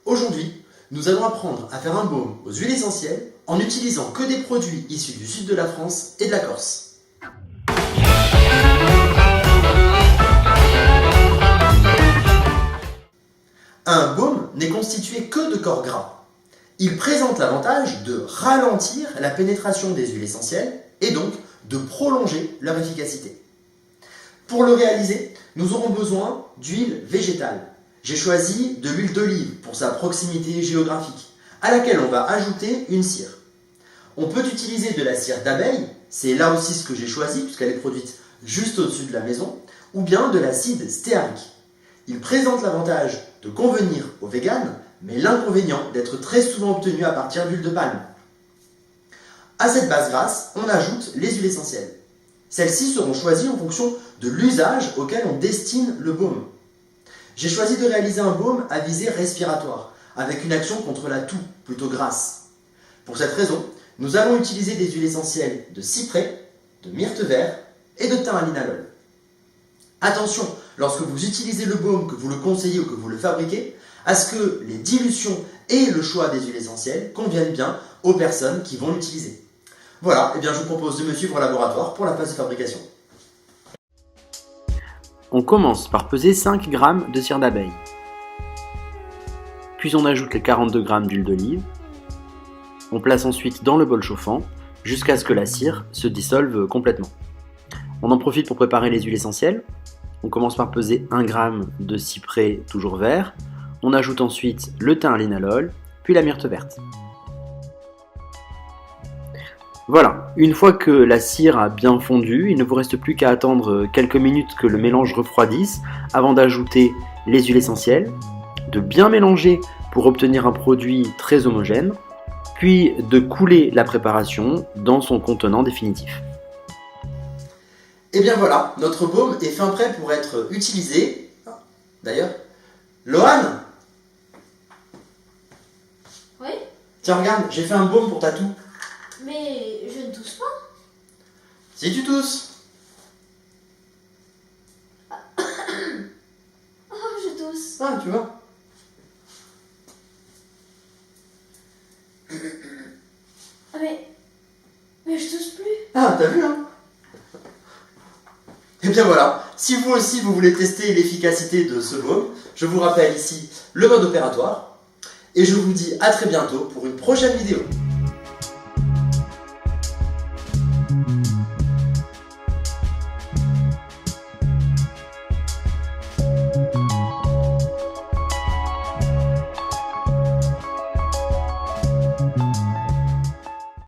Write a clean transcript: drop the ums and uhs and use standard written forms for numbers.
Aujourd'hui, nous allons apprendre à faire un baume aux huiles essentielles en n'utilisant que des produits issus du sud de la France et de la Corse. Un baume n'est constitué que de corps gras. Il présente l'avantage de ralentir la pénétration des huiles essentielles et donc de prolonger leur efficacité. Pour le réaliser, nous aurons besoin d'huile végétale. J'ai choisi de l'huile d'olive pour sa proximité géographique, à laquelle on va ajouter une cire. On peut utiliser de la cire d'abeille, c'est là aussi ce que j'ai choisi puisqu'elle est produite juste au-dessus de la maison, ou bien de l'acide stéarique. Il présente l'avantage de convenir aux véganes, mais l'inconvénient d'être très souvent obtenu à partir d'huile de palme. À cette base grasse, on ajoute les huiles essentielles. Celles-ci seront choisies en fonction de l'usage auquel on destine le baume. J'ai choisi de réaliser un baume à visée respiratoire, avec une action contre la toux, plutôt grasse. Pour cette raison, nous allons utiliser des huiles essentielles de cyprès, de myrte vert et de thym à linalol. Attention, lorsque vous utilisez le baume, que vous le conseillez ou que vous le fabriquez, à ce que les dilutions et le choix des huiles essentielles conviennent bien aux personnes qui vont l'utiliser. Voilà, je vous propose de me suivre au laboratoire pour la phase de fabrication. On commence par peser 5 g de cire d'abeille. Puis on ajoute les 42 g d'huile d'olive. On place ensuite dans le bol chauffant jusqu'à ce que la cire se dissolve complètement. On en profite pour préparer les huiles essentielles. On commence par peser 1 g de cyprès toujours vert. On ajoute ensuite le thym à linalol, puis la myrte verte. Voilà, une fois que la cire a bien fondu, il ne vous reste plus qu'à attendre quelques minutes que le mélange refroidisse avant d'ajouter les huiles essentielles, de bien mélanger pour obtenir un produit très homogène, puis de couler la préparation dans son contenant définitif. Et bien voilà, notre baume est fin prêt pour être utilisé. D'ailleurs, Lohan, Oui, tiens regarde, j'ai fait un baume pour ta toux. mais je ne tousse pas. Si tu tousses. Oh, je tousse. Ah, tu vois. Ah, mais je tousse plus. Ah, t'as vu, hein? Et bien voilà, si vous aussi vous voulez tester l'efficacité de ce baume, je vous rappelle ici le mode opératoire. Et je vous dis à très bientôt pour une prochaine vidéo.